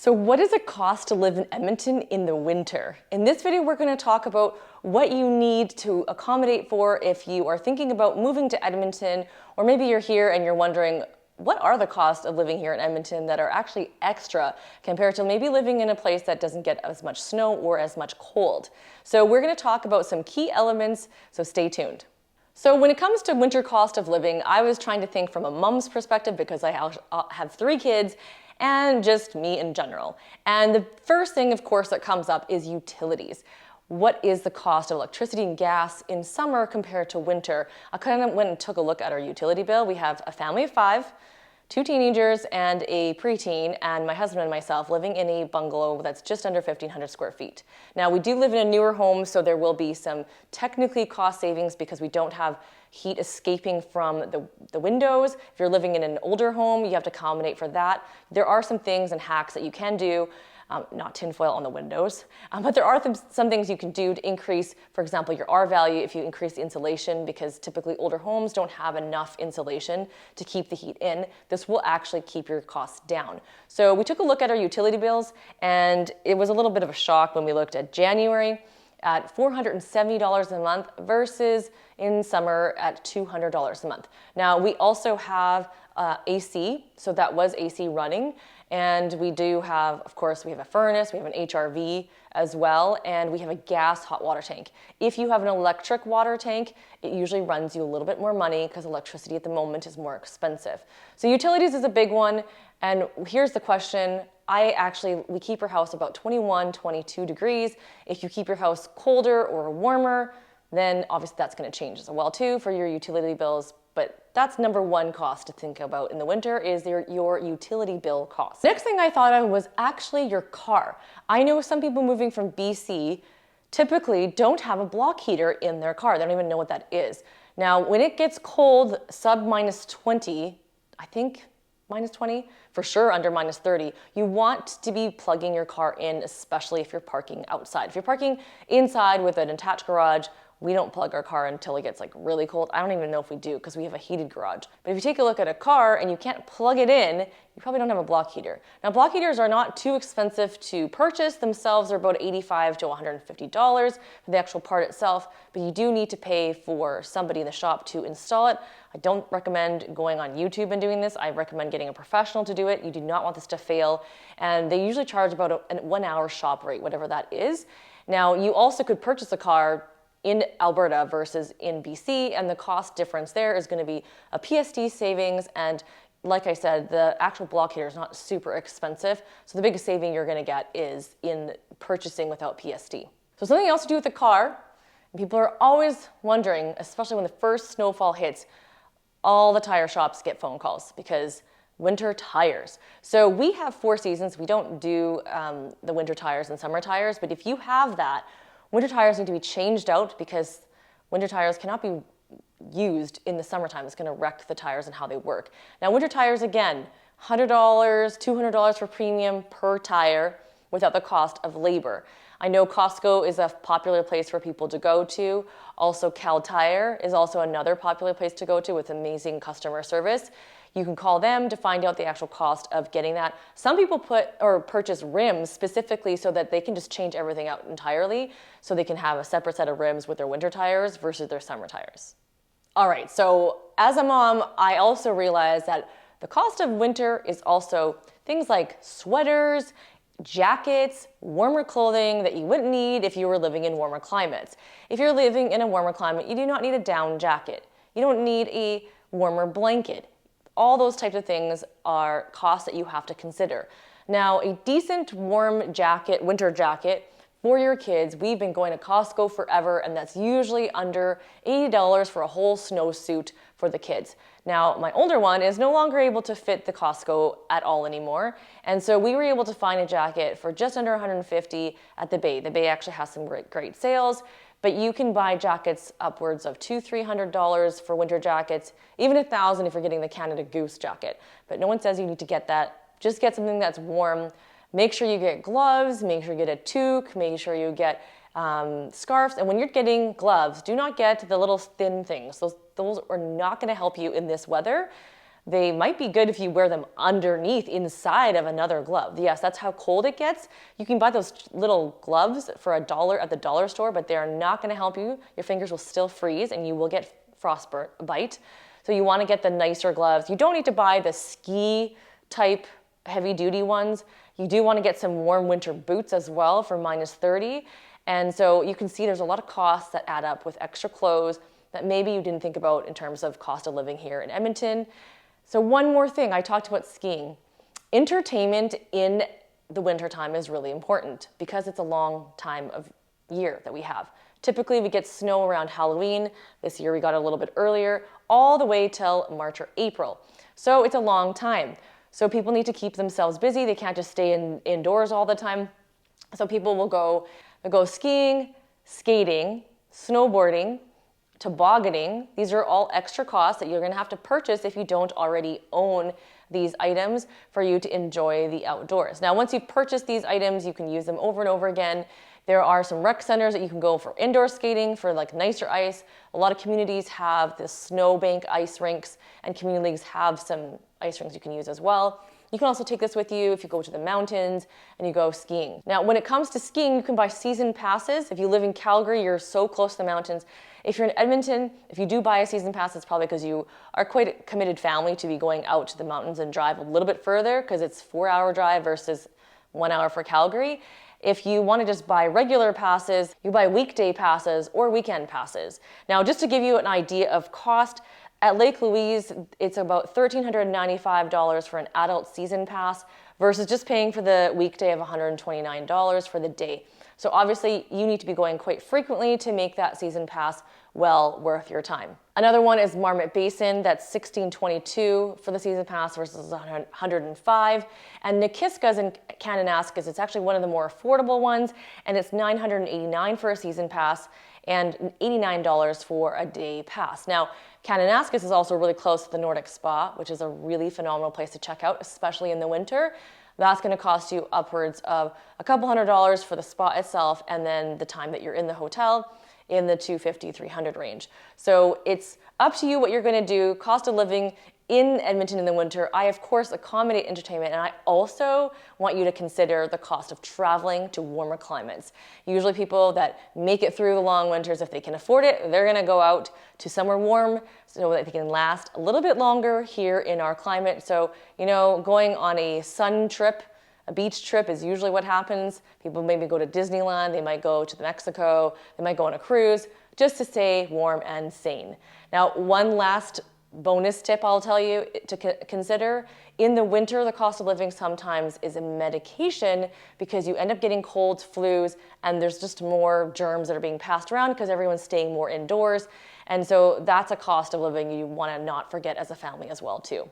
So what does it cost to live in Edmonton in the winter? In this video, we're going to talk about what you need to accommodate for if you are thinking about moving to Edmonton, or maybe you're here and you're wondering, what are the costs of living here in Edmonton that are actually extra compared to maybe living in a place that doesn't get as much snow or as much cold? So we're going to talk about some key elements, so stay tuned. So when it comes to winter cost of living, I was trying to think from a mom's perspective because I have 3 kids and just me in general. And the first thing, of course, that comes up is utilities. What is the cost of electricity and gas in summer compared to winter? I kind of went and took a look at our utility bill. We have a family of 5, 2 teenagers and a preteen, and my husband and myself living in a bungalow that's just under 1,500 square feet. Now, we do live in a newer home, so there will be some technically cost savings because we don't have heat escaping from the windows. If you're living in an older home, you have to accommodate for that. There are some things and hacks that you can do, not tinfoil on the windows, but there are some things you can do to increase, for example, your R value if you increase the insulation, because typically older homes don't have enough insulation to keep the heat in. This will actually keep your costs down. So we took a look at our utility bills, and it was a little bit of a shock when we looked at January at $470 a month versus in summer at $200 a month. Now, we also have AC, so that was AC running. And we do have, of course, we have a furnace, we have an HRV as well, and we have a gas hot water tank. If you have an electric water tank, it usually runs you a little bit more money because electricity at the moment is more expensive. So utilities is a big one, and here's the question. We keep our house about 21, 22 degrees. If you keep your house colder or warmer, then obviously that's going to change as well too for your utility bills. But that's number one cost to think about in the winter is your utility bill cost. Next thing I thought of was actually your car. I know some people moving from BC typically don't have a block heater in their car. They don't even know what that is. Now, when it gets cold, sub minus 20, I think minus 20, for sure under minus 30, you want to be plugging your car in, especially if you're parking outside. If you're parking inside with an attached garage, we don't plug our car until it gets like really cold. I don't even know if we do because we have a heated garage. But if you take a look at a car and you can't plug it in, you probably don't have a block heater. Now, block heaters are not too expensive to purchase themselves. They're about $85 to $150 for the actual part itself, but you do need to pay for somebody in the shop to install it. I don't recommend going on YouTube and doing this. I recommend getting a professional to do it. You do not want this to fail. And they usually charge about a 1 hour shop rate, whatever that is. Now, you also could purchase a car in Alberta versus in BC, and the cost difference there is going to be a PSD savings, and like I said, the actual block heater is not super expensive, so the biggest saving you're going to get is in purchasing without PSD. So something else to do with the car, and people are always wondering, especially when the first snowfall hits, all the tire shops get phone calls because winter tires. So we have 4 seasons. We don't do the winter tires and summer tires, but if you have that, winter tires need to be changed out because winter tires cannot be used in the summertime. It's going to wreck the tires and how they work. Now, winter tires, again, $100, $200 for premium per tire without the cost of labor. I know Costco is a popular place for people to go to. Also, Cal Tire is also another popular place to go to with amazing customer service. You can call them to find out the actual cost of getting that. Some people purchase rims specifically so that they can just change everything out entirely, so they can have a separate set of rims with their winter tires versus their summer tires. All right, so as a mom, I also realized that the cost of winter is also things like sweaters, jackets, warmer clothing that you wouldn't need if you were living in warmer climates. If you're living in a warmer climate, you do not need a down jacket. You don't need a warmer blanket. All those types of things are costs that you have to consider. Now, a decent warm jacket, winter jacket for your kids, we've been going to Costco forever, and that's usually under $80 for a whole snowsuit for the kids. Now, my older one is no longer able to fit the Costco at all anymore, and so we were able to find a jacket for just under $150 at the Bay. The Bay actually has some great sales. But you can buy jackets upwards of $200-300 for winter jackets, even $1,000 if you're getting the Canada Goose jacket. But no one says you need to get that. Just get something that's warm. Make sure you get gloves, make sure you get a toque, make sure you get scarves. And when you're getting gloves, do not get the little thin things. Those are not going to help you in this weather. They might be good if you wear them underneath inside of another glove. Yes, that's how cold it gets. You can buy those little gloves for $1 at the dollar store, but they are not going to help you. Your fingers will still freeze and you will get frostbite. So you want to get the nicer gloves. You don't need to buy the ski type heavy duty ones. You do want to get some warm winter boots as well for -30. And so you can see there's a lot of costs that add up with extra clothes that maybe you didn't think about in terms of cost of living here in Edmonton. So one more thing, I talked about skiing. Entertainment in the wintertime is really important because it's a long time of year that we have. Typically we get snow around Halloween. This year we got it a little bit earlier, all the way till March or April. So it's a long time. So people need to keep themselves busy. They can't just stay indoors all the time. So people will go skiing, skating, snowboarding, tobogganing. These are all extra costs that you're going to have to purchase if you don't already own these items for you to enjoy the outdoors. Now, once you've purchased these items, you can use them over and over again. There are some rec centers that you can go for indoor skating for like nicer ice. A lot of communities have the snowbank ice rinks, and community leagues have some ice rinks you can use as well. You can also take this with you if you go to the mountains and you go skiing. Now, when it comes to skiing, you can buy season passes. If you live in Calgary, you're so close to the mountains. If you're in Edmonton, if you do buy a season pass, it's probably because you are quite a committed family to be going out to the mountains and drive a little bit further, because it's 4-hour drive versus 1 hour for Calgary. If you want to just buy regular passes, you buy weekday passes or weekend passes. Now, just to give you an idea of cost, at Lake Louise, it's about $1,395 for an adult season pass versus just paying for the weekday of $129 for the day. So obviously you need to be going quite frequently to make that season pass well worth your time. Another one is Marmot Basin. That's $16.22 for the season pass versus $105. And Nikiska's in Kananaskis, it's actually one of the more affordable ones, and it's $989 for a season pass and $89 for a day pass. Now, Kananaskis is also really close to the Nordic Spa, which is a really phenomenal place to check out, especially in the winter. That's going to cost you upwards of a couple $100 for the spa itself, and then the time that you're in the hotel in the $250, $300 range. So it's up to you what you're going to do. Cost of living in Edmonton in the winter, I of course accommodate entertainment, and I also want you to consider the cost of traveling to warmer climates. Usually people that make it through the long winters, if they can afford it, they're gonna go out to somewhere warm so that they can last a little bit longer here in our climate. So, you know, going on a sun trip, a beach trip is usually what happens. People maybe go to Disneyland, they might go to Mexico, they might go on a cruise just to stay warm and sane. Now, one last bonus tip I'll tell you to consider. In the winter, the cost of living sometimes is a medication because you end up getting colds, flus, and there's just more germs that are being passed around because everyone's staying more indoors. And so that's a cost of living you want to not forget as a family as well too.